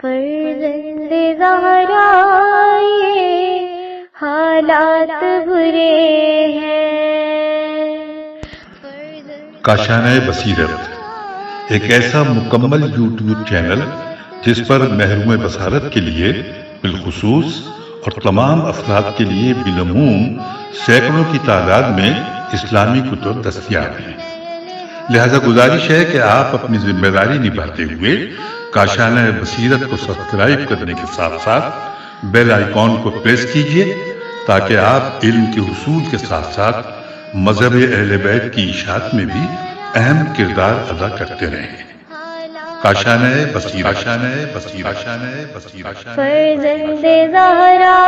فرزند زہرا یہ حالات برے ہیں۔ کاشانۂ بصیرت ایک ایسا مکمل یوٹیوب چینل جس پر محروم بصارت کے لیے بالخصوص اور تمام افراد کے لیے بالعموم سینکڑوں کی تعداد میں اسلامی کتب دستیاب ہیں۔ لہذا گزارش ہے کہ آپ اپنی ذمہ داری نبھاتے ہوئے کاشانۂ بصیرت کو سبسکرائب کرنے کے ساتھ ساتھ بیل آئیکن کو پریس کیجیے تاکہ آپ علم کے حصول کے ساتھ ساتھ مذہب اہل بیت کی اشاعت میں بھی اہم کردار ادا کرتے رہیں۔ کاشانۂ بصیرت، کاشانۂ بصیرت، کاشانۂ بصیرت۔ فرزند زہرا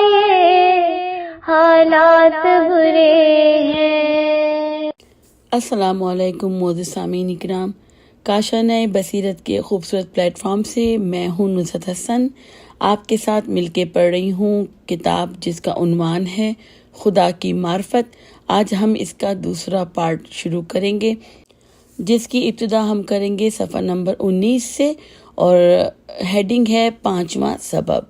یہ حالات برے ہیں۔ السلام علیکم معزز سامعین اکرام، کاشانۂ بصیرت کے خوبصورت پلیٹ فارم سے میں ہوں نصرت حسن، آپ کے ساتھ مل کے پڑھ رہی ہوں کتاب جس کا عنوان ہے خدا کی معرفت۔ آج ہم اس کا دوسرا پارٹ شروع کریں گے جس کی ابتدا ہم کریں گے صفحہ نمبر 19 سے، اور ہیڈنگ ہے 5واں سبب۔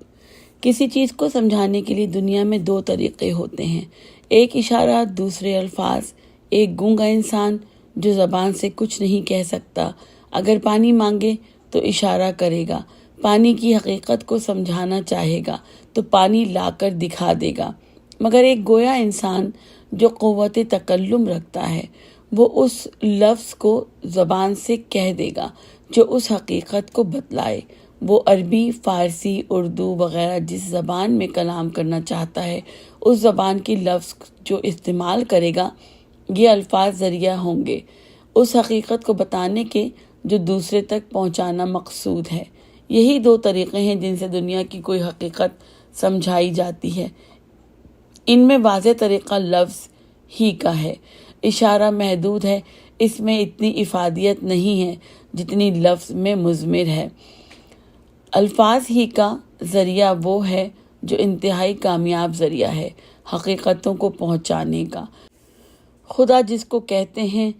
کسی چیز کو سمجھانے کے لیے دنیا میں دو طریقے ہوتے ہیں، ایک اشارہ، دوسرے الفاظ۔ ایک گونگا انسان جو زبان سے کچھ نہیں کہہ سکتا اگر پانی مانگے تو اشارہ کرے گا، پانی کی حقیقت کو سمجھانا چاہے گا تو پانی لا کر دکھا دے گا، مگر ایک گویا انسان جو قوت تکلم رکھتا ہے وہ اس لفظ کو زبان سے کہہ دے گا جو اس حقیقت کو بتلائے۔ وہ عربی، فارسی، اردو وغیرہ جس زبان میں کلام کرنا چاہتا ہے اس زبان کی لفظ جو استعمال کرے گا، یہ الفاظ ذریعہ ہوں گے اس حقیقت کو بتانے کے جو دوسرے تک پہنچانا مقصود ہے۔ یہی دو طریقے ہیں جن سے دنیا کی کوئی حقیقت سمجھائی جاتی ہے۔ ان میں واضح طریقہ لفظ ہی کا ہے۔ اشارہ محدود ہے، اس میں اتنی افادیت نہیں ہے جتنی لفظ میں مضمر ہے۔ الفاظ ہی کا ذریعہ وہ ہے جو انتہائی کامیاب ذریعہ ہے حقیقتوں کو پہنچانے کا۔ خدا جس کو کہتے ہیں،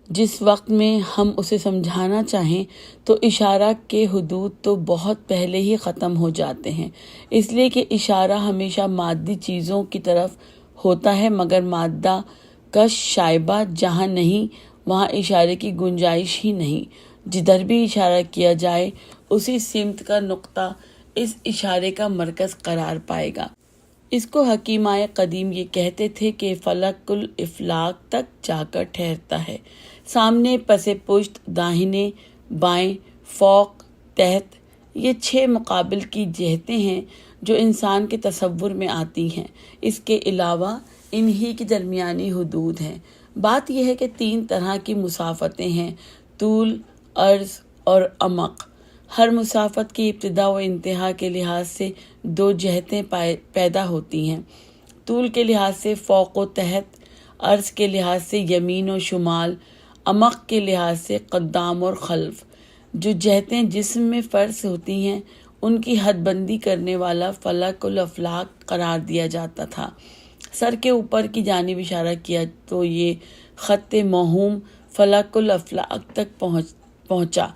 جس وقت میں ہم اسے سمجھانا چاہیں تو اشارہ کے حدود تو بہت پہلے ہی ختم ہو جاتے ہیں، اس لیے کہ اشارہ ہمیشہ مادی چیزوں کی طرف ہوتا ہے، مگر مادہ کا شائبہ جہاں نہیں وہاں اشارے کی گنجائش ہی نہیں۔ جدھر بھی اشارہ کیا جائے اسی سمت کا نقطہ اس اشارے کا مرکز قرار پائے گا۔ اس کو حکیمائے قدیم یہ کہتے تھے کہ فلک الافلاک تک جا کر ٹھہرتا ہے۔ سامنے، پس پشت، داہنے، بائیں، فوق، تحت، یہ 6 مقابل کی جہتیں ہیں جو انسان کے تصور میں آتی ہیں۔ اس کے علاوہ انہی کی درمیانی حدود ہیں۔ بات یہ ہے کہ 3 طرح کی مسافتیں ہیں، طول، عرض اور عمق۔ ہر مسافت کی ابتدا و انتہا کے لحاظ سے 2 جہتیں پیدا ہوتی ہیں، طول کے لحاظ سے فوق و تحت، عرض کے لحاظ سے یمین و شمال، عمق کے لحاظ سے قدام اور خلف۔ جو جہتیں جسم میں فرض ہوتی ہیں ان کی حد بندی کرنے والا فلک الافلاک قرار دیا جاتا تھا۔ سر کے اوپر کی جانب اشارہ کیا تو یہ خط موہوم فلک الافلاک تک پہنچا،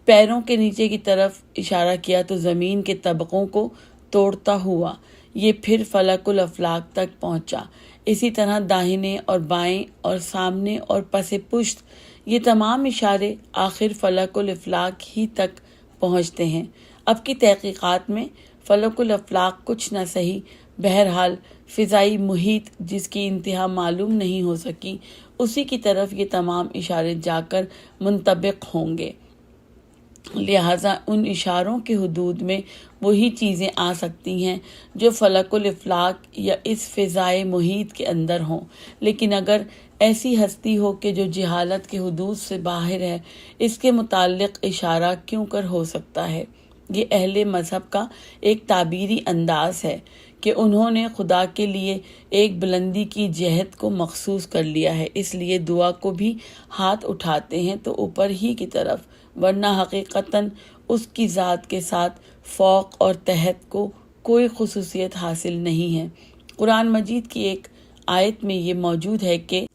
پیروں کے نیچے کی طرف اشارہ کیا تو زمین کے طبقوں کو توڑتا ہوا یہ پھر فلک الافلاک تک پہنچا۔ اسی طرح داہنے اور بائیں اور سامنے اور پس پشت، یہ تمام اشارے آخر فلک الافلاک ہی تک پہنچتے ہیں۔ اب کی تحقیقات میں فلک الافلاک کچھ نہ سہی، بہرحال فضائی محیط جس کی انتہا معلوم نہیں ہو سکی، اسی کی طرف یہ تمام اشارے جا کر منطبق ہوں گے۔ لہٰذا ان اشاروں کے حدود میں وہی چیزیں آ سکتی ہیں جو فلک الافلاک یا اس فضائے محیط کے اندر ہوں، لیکن اگر ایسی ہستی ہو کہ جو جہالت کے حدود سے باہر ہے، اس کے متعلق اشارہ کیوں کر ہو سکتا ہے؟ یہ اہل مذہب کا ایک تعبیری انداز ہے کہ انہوں نے خدا کے لیے ایک بلندی کی جہت کو مخصوص کر لیا ہے، اس لیے دعا کو بھی ہاتھ اٹھاتے ہیں تو اوپر ہی کی طرف، ورنہ حقیقتاً اس کی ذات کے ساتھ فوق اور تحت کو کوئی خصوصیت حاصل نہیں ہے۔ قرآن مجید کی ایک آیت میں یہ موجود ہے کہ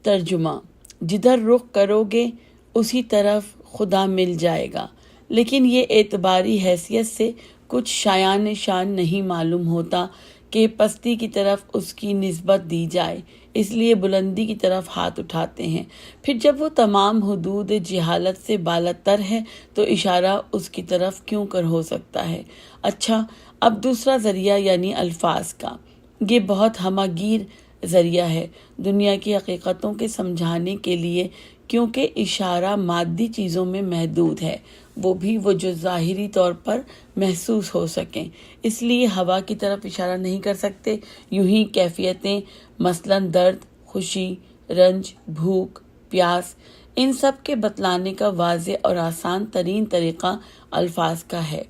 ترجمہ، جدھر رخ کرو گے اسی طرف خدا مل جائے گا، لیکن یہ اعتباری حیثیت سے کچھ شایان شان نہیں معلوم ہوتا کہ پستی کی طرف اس کی نسبت دی جائے، اس لیے بلندی کی طرف ہاتھ اٹھاتے ہیں۔ پھر جب وہ تمام حدود جہالت سے بالاتر ہے تو اشارہ اس کی طرف کیوں کر ہو سکتا ہے؟ اچھا، اب دوسرا ذریعہ یعنی الفاظ کا، یہ بہت ہمہ گیر ذریعہ ہے دنیا کی حقیقتوں کے سمجھانے کے لیے، کیونکہ اشارہ مادی چیزوں میں محدود ہے، وہ بھی وہ جو ظاہری طور پر محسوس ہو سکیں۔ اس لیے ہوا کی طرف اشارہ نہیں کر سکتے، یوں ہی کیفیتیں مثلا درد، خوشی، رنج، بھوک، پیاس، ان سب کے بتلانے کا واضح اور آسان ترین طریقہ الفاظ کا ہے۔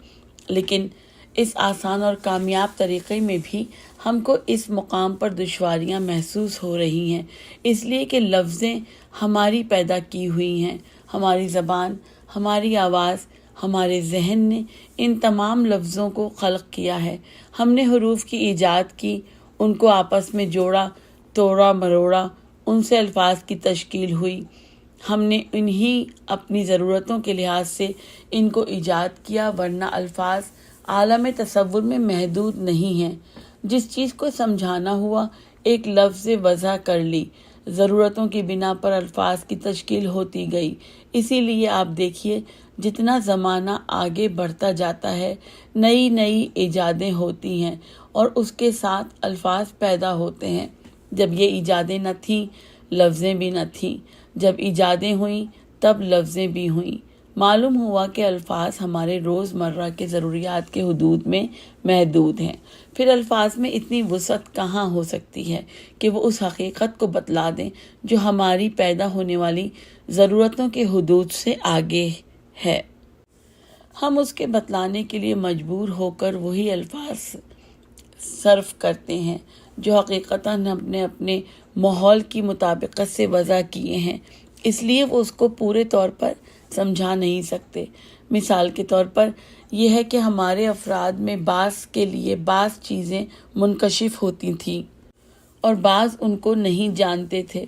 لیکن اس آسان اور کامیاب طریقے میں بھی ہم کو اس مقام پر دشواریاں محسوس ہو رہی ہیں، اس لیے کہ لفظیں ہماری پیدا کی ہوئی ہیں، ہماری زبان، ہماری آواز، ہمارے ذہن نے ان تمام لفظوں کو خلق کیا ہے۔ ہم نے حروف کی ایجاد کی، ان کو آپس میں جوڑا، توڑا مروڑا، ان سے الفاظ کی تشکیل ہوئی۔ ہم نے انہی اپنی ضرورتوں کے لحاظ سے ان کو ایجاد کیا، ورنہ الفاظ عالم تصور میں محدود نہیں ہیں۔ جس چیز کو سمجھانا ہوا ایک لفظ وضع کر لی، ضرورتوں کی بنا پر الفاظ کی تشکیل ہوتی گئی۔ اسی لیے آپ دیکھیے جتنا زمانہ آگے بڑھتا جاتا ہے نئی نئی ایجادیں ہوتی ہیں اور اس کے ساتھ الفاظ پیدا ہوتے ہیں۔ جب یہ ایجادیں نہ تھیں، لفظیں بھی نہ تھیں، جب ایجادیں ہوئیں تب لفظیں بھی ہوئیں۔ معلوم ہوا کہ الفاظ ہمارے روزمرہ کے ضروریات کے حدود میں محدود ہیں۔ پھر الفاظ میں اتنی وسعت کہاں ہو سکتی ہے کہ وہ اس حقیقت کو بتلا دیں جو ہماری پیدا ہونے والی ضرورتوں کے حدود سے آگے ہے۔ ہم اس کے بتلانے کے لیے مجبور ہو کر وہی الفاظ صرف کرتے ہیں جو حقیقتاً ہم نے اپنے ماحول کی مطابقت سے وضع کیے ہیں، اس لیے وہ اس کو پورے طور پر سمجھا نہیں سکتے۔ مثال کے طور پر یہ ہے کہ ہمارے افراد میں بعض کے لیے بعض چیزیں منکشف ہوتی تھیں اور بعض ان کو نہیں جانتے تھے۔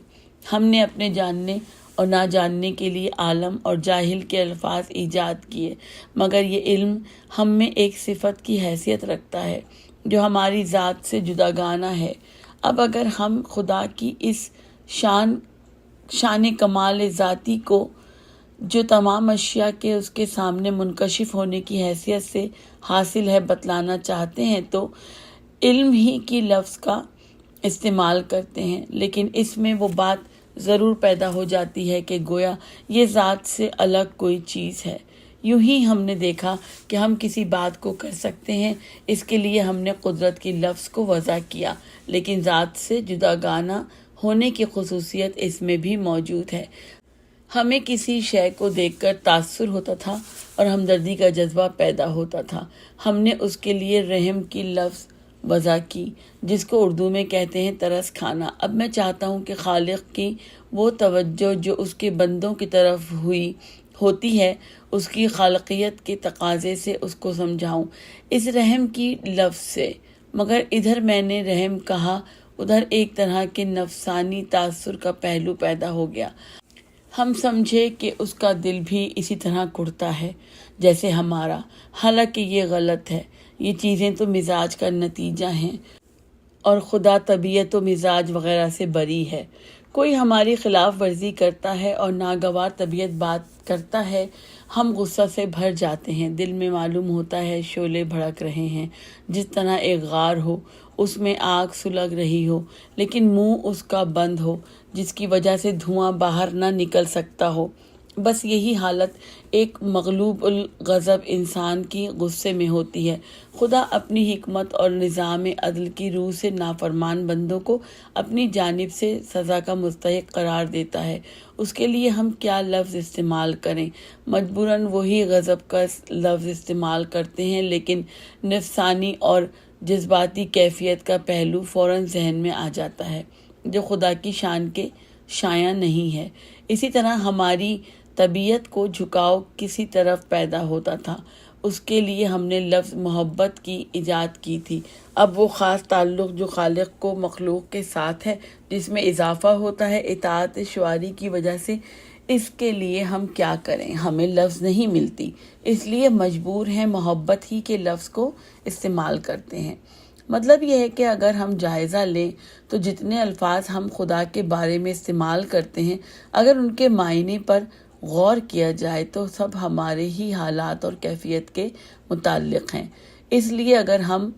ہم نے اپنے جاننے اور نہ جاننے کے لیے عالم اور جاہل کے الفاظ ایجاد کیے، مگر یہ علم ہم میں ایک صفت کی حیثیت رکھتا ہے جو ہماری ذات سے جداگانہ ہے۔ اب اگر ہم خدا کی اس شان کمال ذاتی کو جو تمام اشیاء کے اس کے سامنے منکشف ہونے کی حیثیت سے حاصل ہے بتلانا چاہتے ہیں تو علم ہی کی لفظ کا استعمال کرتے ہیں، لیکن اس میں وہ بات ضرور پیدا ہو جاتی ہے کہ گویا یہ ذات سے الگ کوئی چیز ہے۔ یوں ہی ہم نے دیکھا کہ ہم کسی بات کو کر سکتے ہیں، اس کے لیے ہم نے قدرت کی لفظ کو وضع کیا، لیکن ذات سے جداگانہ ہونے کی خصوصیت اس میں بھی موجود ہے۔ ہمیں کسی شے کو دیکھ کر تاثر ہوتا تھا اور ہمدردی کا جذبہ پیدا ہوتا تھا۔ ہم نے اس کے لیے رحم کی لفظ وضع کی، جس کو اردو میں کہتے ہیں ترس کھانا۔ اب میں چاہتا ہوں کہ خالق کی وہ توجہ جو اس کے بندوں کی طرف ہوتی ہے، اس کی خالقیت کے تقاضے سے اس کو سمجھاؤں اس رحم کی لفظ سے، مگر ادھر میں نے رحم کہا، ادھر ایک طرح کے نفسانی تاثر کا پہلو پیدا ہو گیا۔ ہم سمجھے کہ اس کا دل بھی اسی طرح کڑتا ہے جیسے ہمارا، حالانکہ یہ غلط ہے۔ یہ چیزیں تو مزاج کا نتیجہ ہیں اور خدا طبیعت و مزاج وغیرہ سے بری ہے۔ کوئی ہماری خلاف ورزی کرتا ہے اور ناگوار طبیعت بات کرتا ہے، ہم غصہ سے بھر جاتے ہیں، دل میں معلوم ہوتا ہے شعلے بھڑک رہے ہیں، جس طرح ایک غار ہو، اس میں آگ سلگ رہی ہو لیکن منہ اس کا بند ہو، جس کی وجہ سے دھواں باہر نہ نکل سکتا ہو۔ بس یہی حالت ایک مغلوب الغضب انسان کی غصے میں ہوتی ہے۔ خدا اپنی حکمت اور نظام عدل کی روح سے نافرمان بندوں کو اپنی جانب سے سزا کا مستحق قرار دیتا ہے۔ اس کے لیے ہم کیا لفظ استعمال کریں؟ مجبوراً وہی غضب کا لفظ استعمال کرتے ہیں، لیکن نفسانی اور جذباتی کیفیت کا پہلو فوراً ذہن میں آ جاتا ہے جو خدا کی شان کے شایع نہیں ہے۔ اسی طرح ہماری طبیعت کو جھکاؤ کسی طرف پیدا ہوتا تھا، اس کے لیے ہم نے لفظ محبت کی ایجاد کی تھی۔ اب وہ خاص تعلق جو خالق کو مخلوق کے ساتھ ہے، جس میں اضافہ ہوتا ہے اطاعت شعاری کی وجہ سے، اس کے لیے ہم کیا کریں؟ ہمیں لفظ نہیں ملتی، اس لیے مجبور ہیں محبت ہی کے لفظ کو استعمال کرتے ہیں۔ مطلب یہ ہے کہ اگر ہم جائزہ لیں تو جتنے الفاظ ہم خدا کے بارے میں استعمال کرتے ہیں، اگر ان کے معنی پر غور کیا جائے تو سب ہمارے ہی حالات اور کیفیت کے متعلق ہیں۔ اس لیے اگر ہم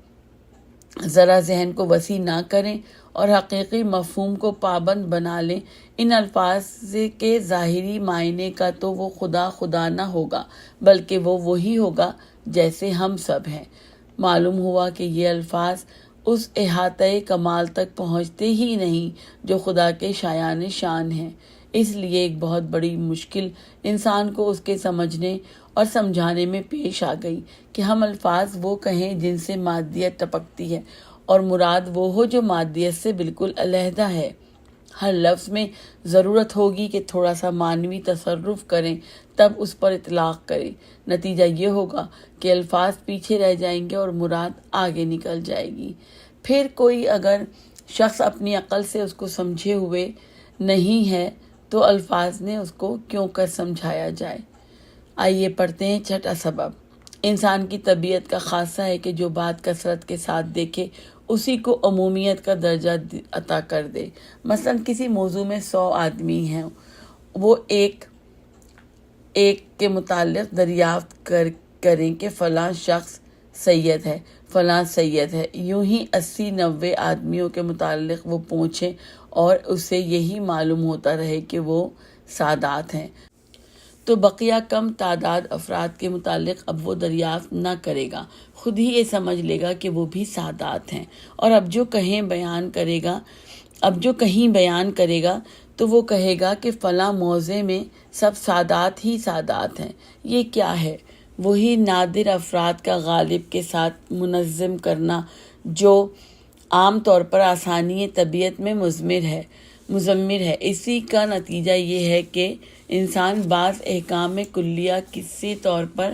ذرا ذہن کو وسیع نہ کریں اور حقیقی مفہوم کو پابند بنا لیں ان الفاظ کے ظاہری معنی کا، تو وہ خدا نہ ہوگا، بلکہ وہ وہی ہوگا جیسے ہم سب ہیں۔ معلوم ہوا کہ یہ الفاظ اس احاطۂ کمال تک پہنچتے ہی نہیں جو خدا کے شایان شان ہیں۔ اس لیے ایک بہت بڑی مشکل انسان کو اس کے سمجھنے اور سمجھانے میں پیش آ گئی کہ ہم الفاظ وہ کہیں جن سے مادیت ٹپکتی ہے، اور مراد وہ ہو جو مادیت سے بالکل علیحدہ ہے۔ ہر لفظ میں ضرورت ہوگی کہ تھوڑا سا معنوی تصرف کریں، تب اس پر اطلاق کریں۔ نتیجہ یہ ہوگا کہ الفاظ پیچھے رہ جائیں گے اور مراد آگے نکل جائے گی۔ پھر کوئی اگر شخص اپنی عقل سے اس کو سمجھے ہوئے نہیں ہے تو الفاظ نے اس کو کیوں کر سمجھایا جائے۔ آئیے پڑھتے ہیں چھٹا سبب۔ انسان کی طبیعت کا خاصہ ہے کہ جو بات کثرت کے ساتھ دیکھے اسی کو عمومیت کا درجہ عطا کر دے۔ مثلا کسی موضوع میں 100 آدمی ہیں، وہ ایک کے متعلق دریافت کریں کہ فلاں شخص سید ہے، فلاں سید ہے، یوں ہی 80-90 آدمیوں کے متعلق وہ پوچھیں اور اسے یہی معلوم ہوتا رہے کہ وہ سادات ہیں، تو بقیہ کم تعداد افراد کے متعلق اب وہ دریافت نہ کرے گا، خود ہی یہ سمجھ لے گا کہ وہ بھی سادات ہیں، اور اب جو کہیں بیان کرے گا تو وہ کہے گا کہ فلاں موضع میں سب سادات ہی سادات ہیں۔ یہ کیا ہے؟ وہی نادر افراد کا غالب کے ساتھ منظم کرنا جو عام طور پر آسانی طبیعت میں مضمر ہے۔ اسی کا نتیجہ یہ ہے کہ انسان بعض احکام کلیہ کسی طور پر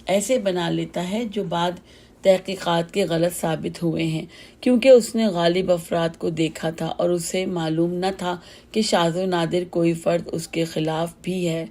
ایسے بنا لیتا ہے جو بعد تحقیقات کے غلط ثابت ہوئے ہیں، کیونکہ اس نے غالب افراد کو دیکھا تھا اور اسے معلوم نہ تھا کہ شاذ و نادر کوئی فرد اس کے خلاف بھی ہے۔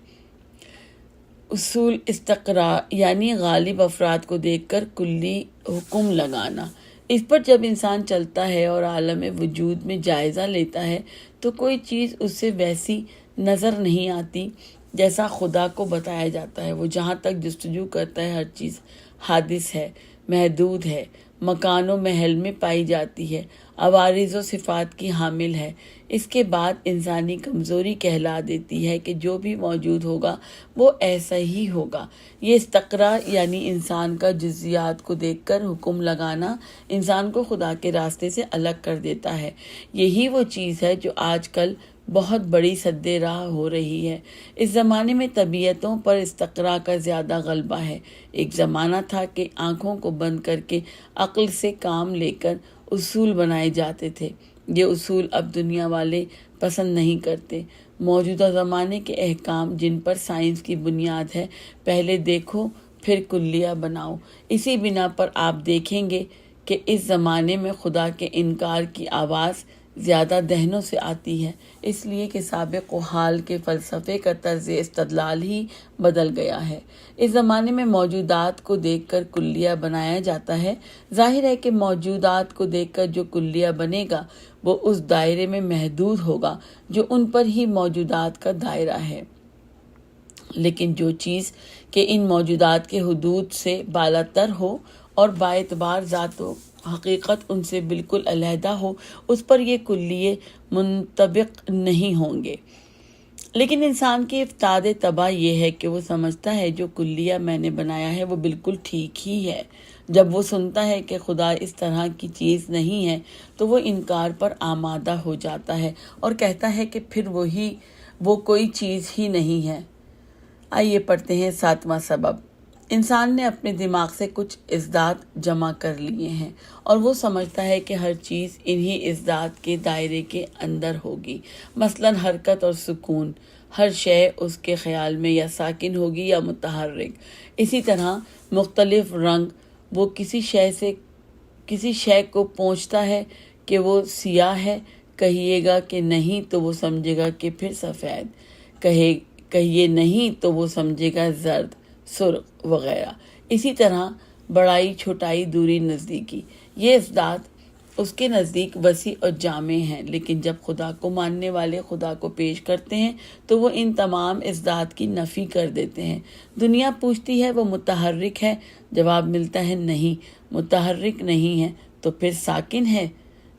اصول استقراء یعنی غالب افراد کو دیکھ کر کلی حکم لگانا۔ اس پر جب انسان چلتا ہے اور عالم وجود میں جائزہ لیتا ہے تو کوئی چیز اس سے ویسی نظر نہیں آتی جیسا خدا کو بتایا جاتا ہے۔ وہ جہاں تک جستجو کرتا ہے ہر چیز حادث ہے، محدود ہے، مکان و محل میں پائی جاتی ہے، عوارض و صفات کی حامل ہے۔ اس کے بعد انسانی کمزوری کہلا دیتی ہے کہ جو بھی موجود ہوگا وہ ایسا ہی ہوگا۔ یہ استقراء یعنی انسان کا جزیات کو دیکھ کر حکم لگانا انسان کو خدا کے راستے سے الگ کر دیتا ہے۔ یہی وہ چیز ہے جو آج کل بہت بڑی سد راہ ہو رہی ہے۔ اس زمانے میں طبیعتوں پر استقراء کا زیادہ غلبہ ہے۔ ایک زمانہ تھا کہ آنکھوں کو بند کر کے عقل سے کام لے کر اصول بنائے جاتے تھے۔ یہ اصول اب دنیا والے پسند نہیں کرتے۔ موجودہ زمانے کے احکام جن پر سائنس کی بنیاد ہے، پہلے دیکھو پھر کلیہ بناؤ۔ اسی بنا پر آپ دیکھیں گے کہ اس زمانے میں خدا کے انکار کی آواز زیادہ دہنوں سے آتی ہے، اس لیے کہ سابق و حال کے فلسفے کا طرز استدلال ہی بدل گیا ہے۔ اس زمانے میں موجودات کو دیکھ کر کلیہ بنایا جاتا ہے۔ ظاہر ہے کہ موجودات کو دیکھ کر جو کلیہ بنے گا وہ اس دائرے میں محدود ہوگا جو ان پر ہی موجودات کا دائرہ ہے، لیکن جو چیز کہ ان موجودات کے حدود سے بالاتر ہو اور باعتبار ذات و حقیقت ان سے بالکل علیحدہ ہو، اس پر یہ کلیے منطبق نہیں ہوں گے۔ لیکن انسان کی افتاد طبع یہ ہے کہ وہ سمجھتا ہے جو کلیہ میں نے بنایا ہے وہ بالکل ٹھیک ہی ہے۔ جب وہ سنتا ہے کہ خدا اس طرح کی چیز نہیں ہے تو وہ انکار پر آمادہ ہو جاتا ہے اور کہتا ہے کہ پھر وہ کوئی چیز ہی نہیں ہے۔ آئیے پڑھتے ہیں 7واں سبب۔ انسان نے اپنے دماغ سے کچھ اجزاء جمع کر لیے ہیں اور وہ سمجھتا ہے کہ ہر چیز انہی اجزاء کے دائرے کے اندر ہوگی۔ مثلا حرکت اور سکون، ہر شے اس کے خیال میں یا ساکن ہوگی یا متحرک۔ اسی طرح مختلف رنگ، وہ کسی شے کو پوچھتا ہے کہ وہ سیاہ ہے، کہیے گا کہ نہیں تو وہ سمجھے گا کہ پھر سفید، کہیے نہیں تو وہ سمجھے گا زرد، سرخ وغیرہ۔ اسی طرح بڑائی، چھوٹائی، دوری، نزدیکی، یہ افراد اس کے نزدیک وسیع اور جامع ہیں، لیکن جب خدا کو ماننے والے خدا کو پیش کرتے ہیں تو وہ ان تمام افراد کی نفی کر دیتے ہیں۔ دنیا پوچھتی ہے وہ متحرک ہے، جواب ملتا ہے نہیں، متحرک نہیں ہے۔ تو پھر ساکن ہے؟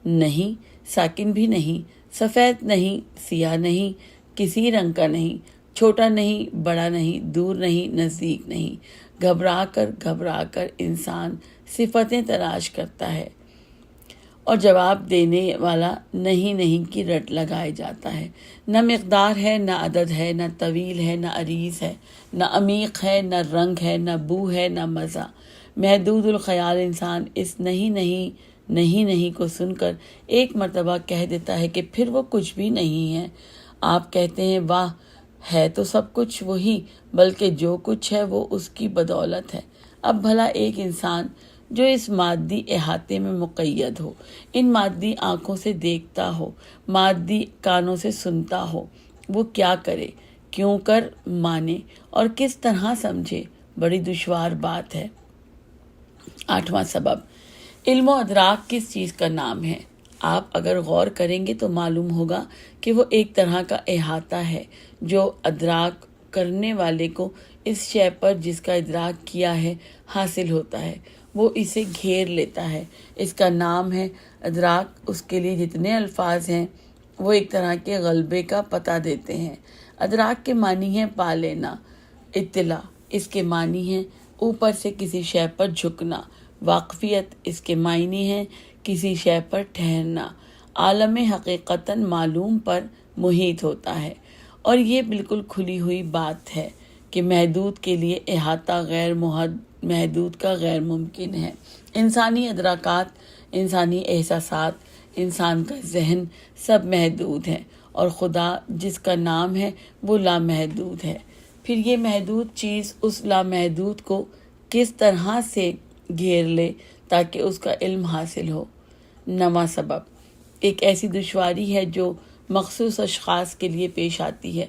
نہیں، ساکن بھی نہیں، سفید نہیں، سیاہ نہیں، کسی رنگ کا نہیں، چھوٹا نہیں، بڑا نہیں، دور نہیں، نزدیک نہیں۔ گھبرا کر انسان صفتیں تلاش کرتا ہے اور جواب دینے والا نہیں کی رٹ لگائے جاتا ہے۔ نہ مقدار ہے، نہ عدد ہے، نہ طویل ہے، نہ عریض ہے، نہ عمیق ہے، نہ رنگ ہے، نہ بو ہے، نہ مزہ۔ محدود الخیال انسان اس نہیں کو سن کر ایک مرتبہ کہہ دیتا ہے کہ پھر وہ کچھ بھی نہیں ہے۔ آپ کہتے ہیں واہ، ہے تو سب کچھ وہی، بلکہ جو کچھ ہے وہ اس کی بدولت ہے۔ اب بھلا ایک انسان جو اس مادی احاطے میں مقید ہو، ان مادی آنکھوں سے دیکھتا ہو، مادی کانوں سے سنتا ہو، وہ کیا کرے، کیوں کر مانے اور کس طرح سمجھے؟ بڑی دشوار بات ہے۔ 8واں سبب، علم و ادراک کس چیز کا نام ہے؟ آپ اگر غور کریں گے تو معلوم ہوگا کہ وہ ایک طرح کا احاطہ ہے جو ادراک کرنے والے کو اس شے پر جس کا ادراک کیا ہے حاصل ہوتا ہے، وہ اسے گھیر لیتا ہے۔ اس کا نام ہے ادراک۔ اس کے لیے جتنے الفاظ ہیں وہ ایک طرح کے غلبے کا پتہ دیتے ہیں۔ ادراک کے معنی ہے پا لینا، اطلاع اس کے معنی ہے اوپر سے کسی شے پر جھکنا، واقفیت اس کے معنی ہے کسی شے پر ٹھہرنا۔ عالم حقیقتاً معلوم پر محیط ہوتا ہے، اور یہ بالکل کھلی ہوئی بات ہے کہ محدود کے لیے احاطہ غیر محدود کا غیر ممکن ہے۔ انسانی ادراکات، انسانی احساسات، انسان کا ذہن سب محدود ہیں، اور خدا جس کا نام ہے وہ لامحدود ہے۔ پھر یہ محدود چیز اس لامحدود کو کس طرح سے گھیر لے تاکہ اس کا علم حاصل ہو؟ 9واں سبب، ایک ایسی دشواری ہے جو مخصوص اشخاص کے لیے پیش آتی ہے،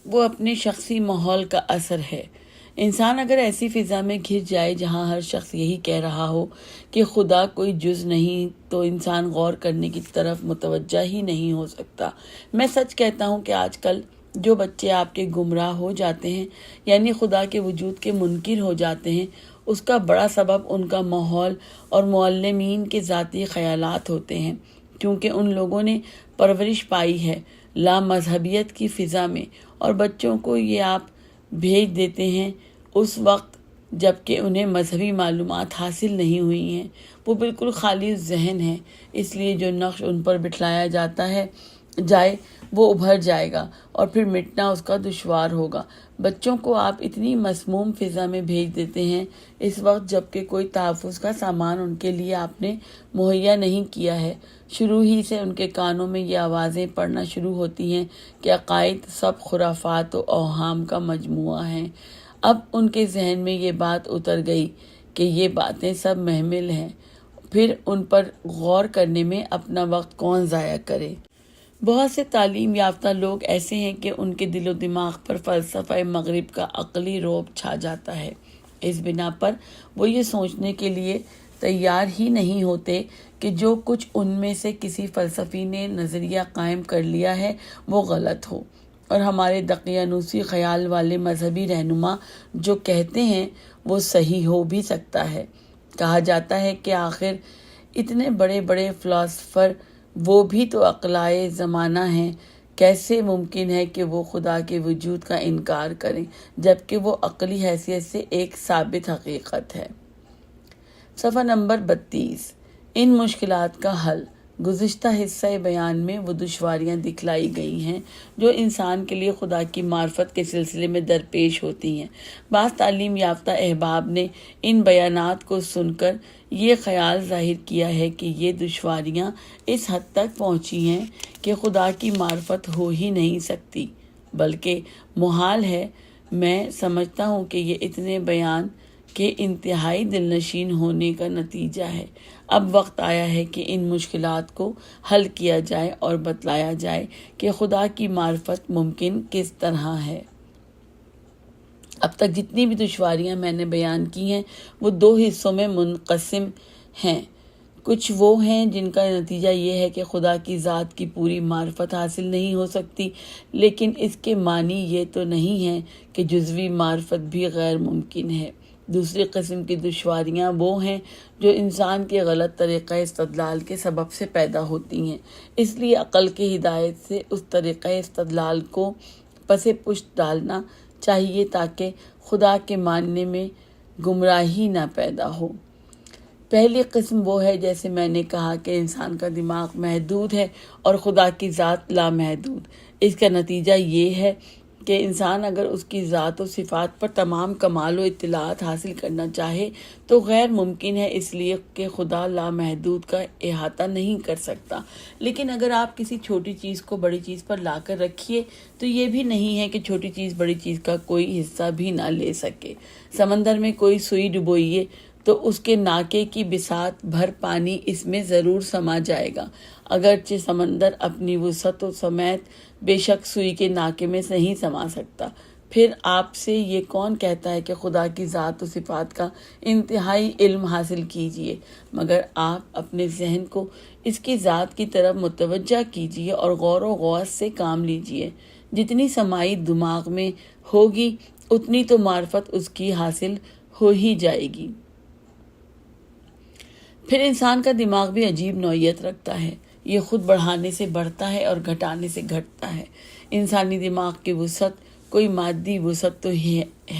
وہ اپنے شخصی ماحول کا اثر ہے۔ انسان اگر ایسی فضا میں گھر جائے جہاں ہر شخص یہی کہہ رہا ہو کہ خدا کوئی جز نہیں، تو انسان غور کرنے کی طرف متوجہ ہی نہیں ہو سکتا۔ میں سچ کہتا ہوں کہ آج کل جو بچے آپ کے گمراہ ہو جاتے ہیں، یعنی خدا کے وجود کے منکر ہو جاتے ہیں، اس کا بڑا سبب ان کا ماحول اور معلمین کے ذاتی خیالات ہوتے ہیں، کیونکہ ان لوگوں نے پرورش پائی ہے لامذہبیت کی فضا میں، اور بچوں کو یہ آپ بھیج دیتے ہیں اس وقت جب کہ انہیں مذہبی معلومات حاصل نہیں ہوئی ہیں۔ وہ بالکل خالی ذہن ہیں، اس لیے جو نقش ان پر بٹھلایا جائے وہ ابھر جائے گا، اور پھر مٹنا اس کا دشوار ہوگا۔ بچوں کو آپ اتنی مسموم فضا میں بھیج دیتے ہیں اس وقت جب کہ کوئی تحفظ کا سامان ان کے لیے آپ نے مہیا نہیں کیا ہے۔ شروع ہی سے ان کے کانوں میں یہ آوازیں پڑنا شروع ہوتی ہیں کہ عقائد سب خرافات و اوہام کا مجموعہ ہیں۔ اب ان کے ذہن میں یہ بات اتر گئی کہ یہ باتیں سب محمل ہیں، پھر ان پر غور کرنے میں اپنا وقت کون ضائع کرے؟ بہت سے تعلیم یافتہ لوگ ایسے ہیں کہ ان کے دل و دماغ پر فلسفہ مغرب کا عقلی رعب چھا جاتا ہے۔ اس بنا پر وہ یہ سوچنے کے لیے تیار ہی نہیں ہوتے کہ جو کچھ ان میں سے کسی فلسفی نے نظریہ قائم کر لیا ہے وہ غلط ہو، اور ہمارے دقیانوسی خیال والے مذہبی رہنما جو کہتے ہیں وہ صحیح ہو بھی سکتا ہے۔ کہا جاتا ہے کہ آخر اتنے بڑے بڑے فلاسفر وہ بھی تو عقلائے زمانہ ہیں، کیسے ممکن ہے کہ وہ خدا کے وجود کا انکار کریں جبکہ وہ عقلی حیثیت سے ایک ثابت حقیقت ہے۔ صفحہ نمبر 32، ان مشکلات کا حل۔ گزشتہ حصہ بیان میں وہ دشواریاں دکھلائی گئی ہیں جو انسان کے لیے خدا کی معرفت کے سلسلے میں درپیش ہوتی ہیں۔ بعض تعلیم یافتہ احباب نے ان بیانات کو سن کر یہ خیال ظاہر کیا ہے کہ یہ دشواریاں اس حد تک پہنچی ہیں کہ خدا کی معرفت ہو ہی نہیں سکتی، بلکہ محال ہے۔ میں سمجھتا ہوں کہ یہ اتنے بیان کے انتہائی دلنشین ہونے کا نتیجہ ہے۔ اب وقت آیا ہے کہ ان مشکلات کو حل کیا جائے اور بتلایا جائے کہ خدا کی معرفت ممکن کس طرح ہے۔ اب تک جتنی بھی دشواریاں میں نے بیان کی ہیں وہ دو حصوں میں منقسم ہیں۔ کچھ وہ ہیں جن کا نتیجہ یہ ہے کہ خدا کی ذات کی پوری معرفت حاصل نہیں ہو سکتی، لیکن اس کے معنی یہ تو نہیں ہے کہ جزوی معرفت بھی غیر ممکن ہے۔ دوسری قسم کی دشواریاں وہ ہیں جو انسان کے غلط طریقہ استدلال کے سبب سے پیدا ہوتی ہیں۔ اس لیے عقل کی ہدایت سے اس طریقہ استدلال کو پس پشت ڈالنا چاہیے تاکہ خدا کے ماننے میں گمراہی نہ پیدا ہو۔ پہلی قسم وہ ہے، جیسے میں نے کہا، کہ انسان کا دماغ محدود ہے اور خدا کی ذات لامحدود۔ اس کا نتیجہ یہ ہے کہ انسان اگر اس کی ذات و صفات پر تمام کمال و اطلاعات حاصل کرنا چاہے تو غیر ممکن ہے، اس لیے کہ خدا لامحدود کا احاطہ نہیں کر سکتا۔ لیکن اگر آپ کسی چھوٹی چیز کو بڑی چیز پر لا کر رکھیے تو یہ بھی نہیں ہے کہ چھوٹی چیز بڑی چیز کا کوئی حصہ بھی نہ لے سکے۔ سمندر میں کوئی سوئی ڈبوئیے تو اس کے ناکے کی بساط بھر پانی اس میں ضرور سما جائے گا، اگرچہ سمندر اپنی وسعت و سمیت بے شک سوئی کے ناکے میں نہیں سما سکتا۔ پھر آپ سے یہ کون کہتا ہے کہ خدا کی ذات و صفات کا انتہائی علم حاصل کیجئے؟ مگر آپ اپنے ذہن کو اس کی ذات کی طرف متوجہ کیجئے اور غور و غوص سے کام لیجئے۔ جتنی سمائی دماغ میں ہوگی اتنی تو معرفت اس کی حاصل ہو ہی جائے گی۔ پھر انسان کا دماغ بھی عجیب نوعیت رکھتا ہے، یہ خود بڑھانے سے بڑھتا ہے اور گھٹانے سے گھٹتا ہے۔ انسانی دماغ کی وسعت کوئی مادی وسعت تو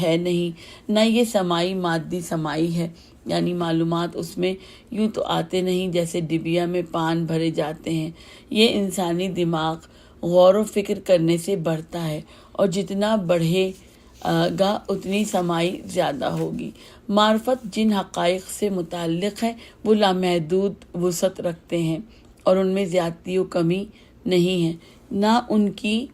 ہے نہیں، نہ یہ سمائی مادی سمائی ہے، یعنی معلومات اس میں یوں تو آتے نہیں جیسے ڈبیا میں پان بھرے جاتے ہیں۔ یہ انسانی دماغ غور و فکر کرنے سے بڑھتا ہے، اور جتنا بڑھے گا اتنی سمائی زیادہ ہوگی۔ معرفت جن حقائق سے متعلق ہے وہ لامحدود وسعت رکھتے ہیں اور ان میں زیادتی و کمی نہیں ہے، نہ ان کی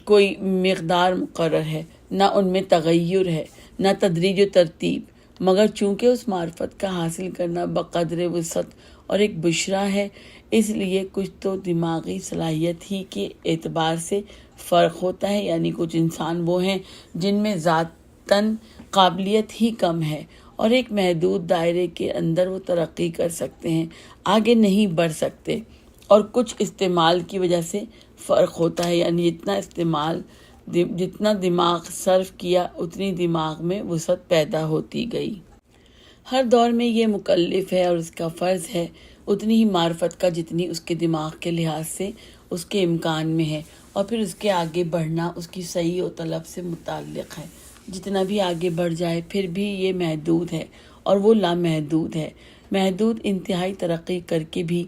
کوئی مقدار مقرر ہے، نہ ان میں تغیر ہے، نہ تدریج و ترتیب، مگر چونکہ اس معرفت کا حاصل کرنا بقدر وسعت اور ایک بشرا ہے، اس لیے کچھ تو دماغی صلاحیت ہی کے اعتبار سے فرق ہوتا ہے، یعنی کچھ انسان وہ ہیں جن میں ذاتاً قابلیت ہی کم ہے اور ایک محدود دائرے کے اندر وہ ترقی کر سکتے ہیں، آگے نہیں بڑھ سکتے، اور کچھ استعمال کی وجہ سے فرق ہوتا ہے، یعنی جتنا دماغ صرف کیا اتنی دماغ میں وسعت پیدا ہوتی گئی۔ ہر دور میں یہ مکلف ہے اور اس کا فرض ہے اتنی ہی معرفت کا جتنی اس کے دماغ کے لحاظ سے اس کے امکان میں ہے، اور پھر اس کے آگے بڑھنا اس کی صحیح و طلب سے متعلق ہے۔ جتنا بھی آگے بڑھ جائے پھر بھی یہ محدود ہے اور وہ لامحدود ہے۔ محدود انتہائی ترقی کر کے بھی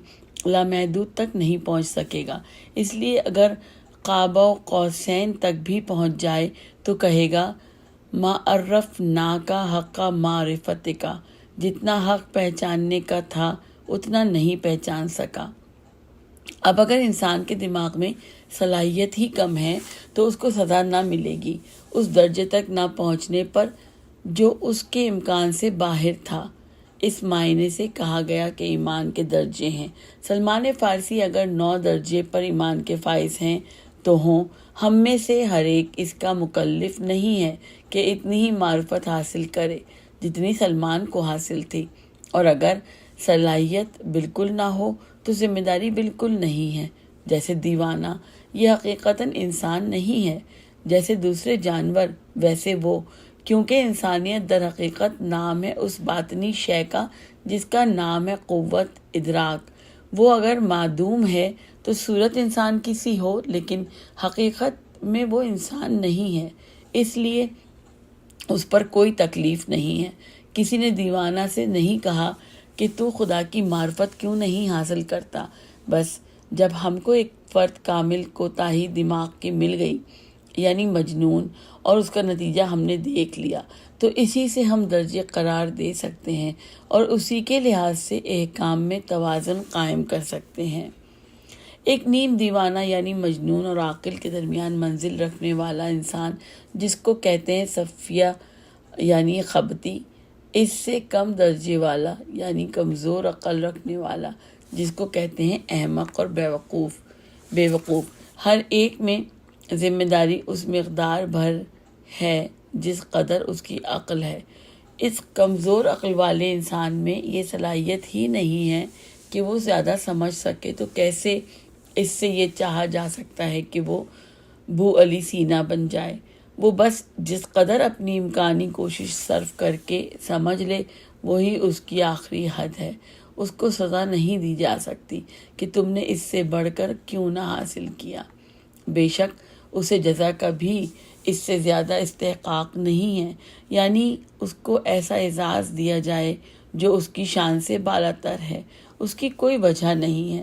لامحدود تک نہیں پہنچ سکے گا، اس لیے اگر قاب قوسین تک بھی پہنچ جائے تو کہے گا ما عرفناک حق معرفتک، جتنا حق پہچاننے کا تھا اتنا نہیں پہچان سکا۔ اب اگر انسان کے دماغ میں صلاحیت ہی کم ہے تو اس کو سزا نہ ملے گی اس درجے تک نہ پہنچنے پر جو اس کے امکان سے باہر تھا۔ اس معنی سے کہا گیا کہ ایمان کے درجے ہیں۔ سلمان فارسی اگر 9 درجے پر ایمان کے فائز ہیں تو ہوں، ہم میں سے ہر ایک اس کا مکلف نہیں ہے کہ اتنی ہی معرفت حاصل کرے جتنی سلمان کو حاصل تھی، اور اگر صلاحیت بالکل نہ ہو تو ذمہ داری بالکل نہیں ہے۔ جیسے دیوانہ یہ حقیقتاً انسان نہیں ہے، جیسے دوسرے جانور ویسے وہ، کیونکہ انسانیت در حقیقت نام ہے اس باطنی شے کا جس کا نام ہے قوت ادراک۔ وہ اگر معدوم ہے تو صورت انسان کی سی ہو، لیکن حقیقت میں وہ انسان نہیں ہے، اس لیے اس پر کوئی تکلیف نہیں ہے۔ کسی نے دیوانہ سے نہیں کہا کہ تو خدا کی معرفت کیوں نہیں حاصل کرتا۔ بس جب ہم کو ایک فرد کامل کوتاہی دماغ کی مل گئی، یعنی مجنون، اور اس کا نتیجہ ہم نے دیکھ لیا، تو اسی سے ہم درجے قرار دے سکتے ہیں اور اسی کے لحاظ سے احکام میں توازن قائم کر سکتے ہیں۔ ایک نیم دیوانہ یعنی مجنون اور عاقل کے درمیان منزل رکھنے والا انسان، جس کو کہتے ہیں یعنی خبتی، اس سے کم درجے والا یعنی کمزور عقل رکھنے والا، جس کو کہتے ہیں احمق اور بیوقوف۔ ہر ایک میں ذمہ داری اس مقدار بھر ہے جس قدر اس کی عقل ہے۔ اس کمزور عقل والے انسان میں یہ صلاحیت ہی نہیں ہے کہ وہ زیادہ سمجھ سکے، تو کیسے اس سے یہ چاہا جا سکتا ہے کہ وہ بو علی سینا بن جائے۔ وہ بس جس قدر اپنی امکانی کوشش صرف کر کے سمجھ لے وہی اس کی آخری حد ہے۔ اس کو سزا نہیں دی جا سکتی کہ تم نے اس سے بڑھ کر کیوں نہ حاصل کیا۔ بے شک اسے جزا کا بھی اس سے زیادہ استحقاق نہیں ہے، یعنی اس کو ایسا اعزاز دیا جائے جو اس کی شان سے بالاتر ہے۔ اس کی کوئی وجہ نہیں ہے۔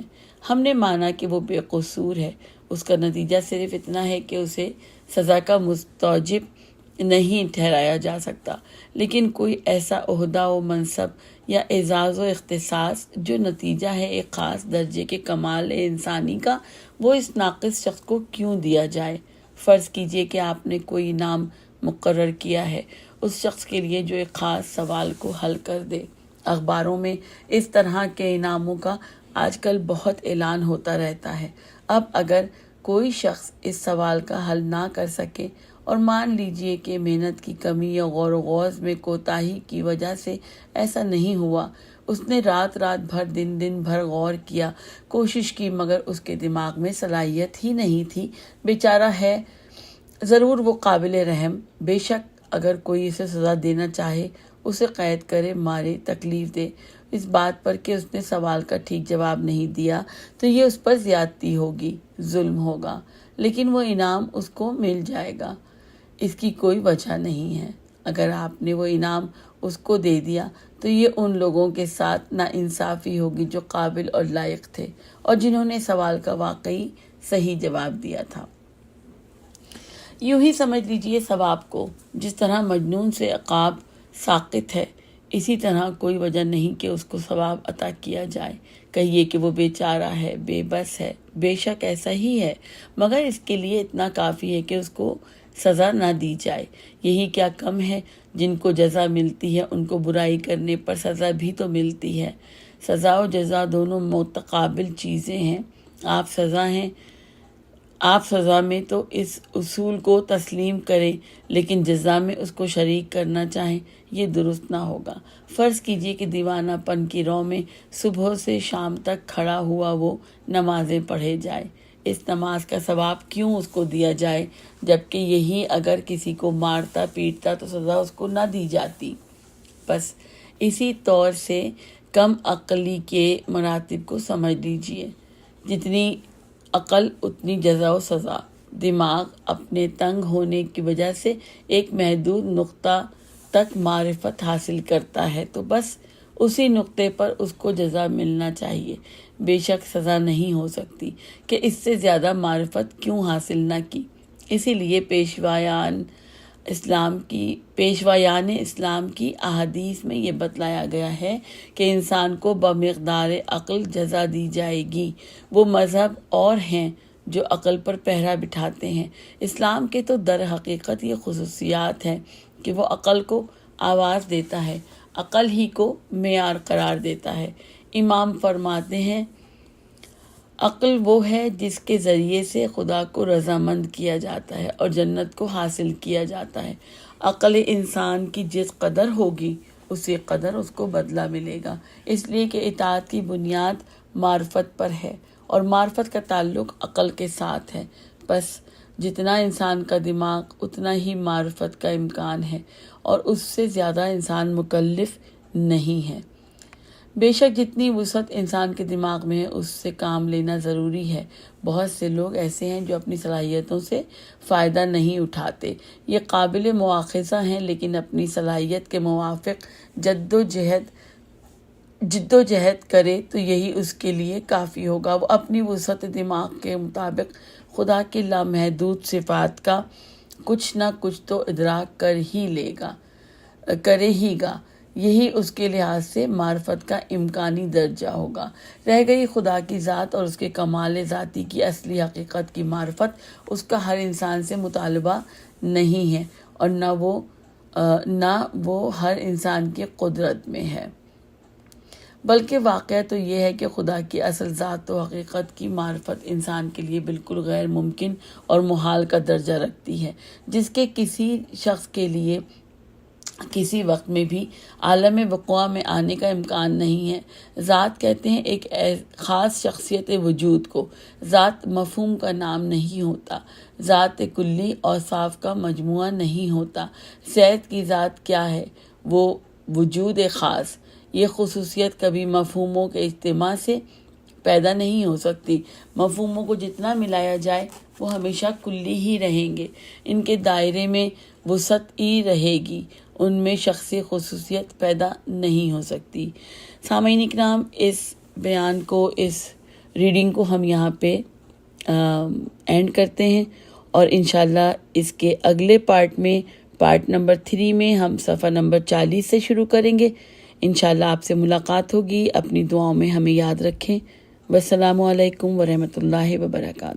ہم نے مانا کہ وہ بے قصور ہے، اس کا نتیجہ صرف اتنا ہے کہ اسے سزا کا مستوجب نہیں ٹھہرایا جا سکتا، لیکن کوئی ایسا عہدہ و منصب یا اعزاز و اختصاص جو نتیجہ ہے ایک خاص درجے کے کمال انسانی کا، وہ اس ناقص شخص کو کیوں دیا جائے؟ فرض کیجئے کہ آپ نے کوئی انعام مقرر کیا ہے اس شخص کے لیے جو ایک خاص سوال کو حل کر دے۔ اخباروں میں اس طرح کے انعاموں کا آج کل بہت اعلان ہوتا رہتا ہے۔ اب اگر کوئی شخص اس سوال کا حل نہ کر سکے اور مان لیجئے کہ محنت کی کمی یا غور و خوض میں کوتاہی کی وجہ سے ایسا نہیں ہوا، اس نے رات بھر دن بھر غور کیا، کوشش کی، مگر اس کے دماغ میں صلاحیت ہی نہیں تھی، بیچارہ ہے، ضرور وہ قابل رحم۔ بے شک اگر کوئی اسے سزا دینا چاہے، اسے قید کرے، مارے، تکلیف دے، اس بات پر کہ اس نے سوال کا ٹھیک جواب نہیں دیا، تو یہ اس پر زیادتی ہوگی، ظلم ہوگا، لیکن وہ انعام اس کو مل جائے گا۔ اس کی کوئی وجہ نہیں ہے۔ اگر آپ نے وہ انعام اس کو دے دیا تو یہ ان لوگوں کے ساتھ ناانصافی ہوگی جو قابل اور لائق تھے اور جنہوں نے سوال کا واقعی صحیح جواب دیا تھا۔ یوں ہی سمجھ لیجئے ثواب کو، جس طرح مجنون سے عقاب ساقط ہے، اسی طرح کوئی وجہ نہیں کہ اس کو ثواب عطا کیا جائے۔ کہیے کہ وہ بیچارہ ہے، بے بس ہے، بے شک ایسا ہی ہے، مگر اس کے لیے اتنا کافی ہے کہ اس کو سزا نہ دی جائے۔ یہی کیا کم ہے، جن کو جزا ملتی ہے ان کو برائی کرنے پر سزا بھی تو ملتی ہے۔ سزا و جزا دونوں متقابل چیزیں ہیں۔ آپ سزا میں تو اس اصول کو تسلیم کریں، لیکن جزا میں اس کو شریک کرنا چاہیں، یہ درست نہ ہوگا۔ فرض کیجئے کہ دیوانہ پن کی رو میں صبح سے شام تک کھڑا ہوا وہ نمازیں پڑھے جائے، اس نماز کا ثواب کیوں اس کو دیا جائے، جبکہ یہی اگر کسی کو مارتا پیٹتا تو سزا اس کو نہ دی جاتی۔ بس اسی طور سے کم عقلی کے مراتب کو سمجھ لیجئے۔ جتنی عقل اتنی جزا و سزا۔ دماغ اپنے تنگ ہونے کی وجہ سے ایک محدود نقطہ تک معرفت حاصل کرتا ہے، تو بس اسی نقطے پر اس کو جزا ملنا چاہیے، بے شک سزا نہیں ہو سکتی کہ اس سے زیادہ معرفت کیوں حاصل نہ کی۔ اسی لیے پیشوایان اسلام کی احادیث میں یہ بتلایا گیا ہے کہ انسان کو بمقدار عقل جزا دی جائے گی۔ وہ مذہب اور ہیں جو عقل پر پہرا بٹھاتے ہیں۔ اسلام کے تو در حقیقت یہ خصوصیات ہیں کہ وہ عقل کو آواز دیتا ہے، عقل ہی کو معیار قرار دیتا ہے۔ امام فرماتے ہیں، عقل وہ ہے جس کے ذریعے سے خدا کو رضامند کیا جاتا ہے اور جنت کو حاصل کیا جاتا ہے۔ عقل انسان کی جس قدر ہوگی اسی قدر اس کو بدلہ ملے گا، اس لیے کہ اطاعت کی بنیاد معرفت پر ہے اور معرفت کا تعلق عقل کے ساتھ ہے۔ بس جتنا انسان کا دماغ اتنا ہی معرفت کا امکان ہے اور اس سے زیادہ انسان مکلف نہیں ہے۔ بے شک جتنی وسعت انسان کے دماغ میں ہے اس سے کام لینا ضروری ہے۔ بہت سے لوگ ایسے ہیں جو اپنی صلاحیتوں سے فائدہ نہیں اٹھاتے، یہ قابل مواخذہ ہیں، لیکن اپنی صلاحیت کے موافق جد و جہد کرے تو یہی اس کے لیے کافی ہوگا۔ وہ اپنی وسعت دماغ کے مطابق خدا کی لامحدود صفات کا کچھ نہ کچھ تو ادراک کرے ہی گا، یہی اس کے لحاظ سے معرفت کا امکانی درجہ ہوگا۔ رہ گئی خدا کی ذات اور اس کے کمال ذاتی کی اصلی حقیقت کی معرفت، اس کا ہر انسان سے مطالبہ نہیں ہے اور نہ وہ نہ وہ ہر انسان کی قدرت میں ہے، بلکہ واقعہ تو یہ ہے کہ خدا کی اصل ذات و حقیقت کی معرفت انسان کے لیے بالکل غیر ممکن اور محال کا درجہ رکھتی ہے، جس کے کسی شخص کے لیے کسی وقت میں بھی عالم وقوع میں آنے کا امکان نہیں ہے۔ ذات کہتے ہیں ایک خاص شخصیت وجود کو۔ ذات مفہوم کا نام نہیں ہوتا، ذات کلی اوصاف کا مجموعہ نہیں ہوتا۔ زید کی ذات کیا ہے؟ وہ وجود خاص۔ یہ خصوصیت کبھی مفہوموں کے اجتماع سے پیدا نہیں ہو سکتی۔ مفہوموں کو جتنا ملایا جائے وہ ہمیشہ کلی ہی رہیں گے، ان کے دائرے میں وسعت ہی رہے گی، ان میں شخصی خصوصیت پیدا نہیں ہو سکتی۔ سامعین اکرام، اس بیان کو، اس ریڈنگ کو ہم یہاں پہ اینڈ کرتے ہیں، اور انشاءاللہ اس کے اگلے پارٹ نمبر 3 میں ہم صفحہ نمبر 40 سے شروع کریں گے۔ انشاءاللہ آپ سے ملاقات ہوگی۔ اپنی دعاؤں میں ہمیں یاد رکھیں۔ والسلام علیکم ورحمۃ اللہ وبرکاتہ۔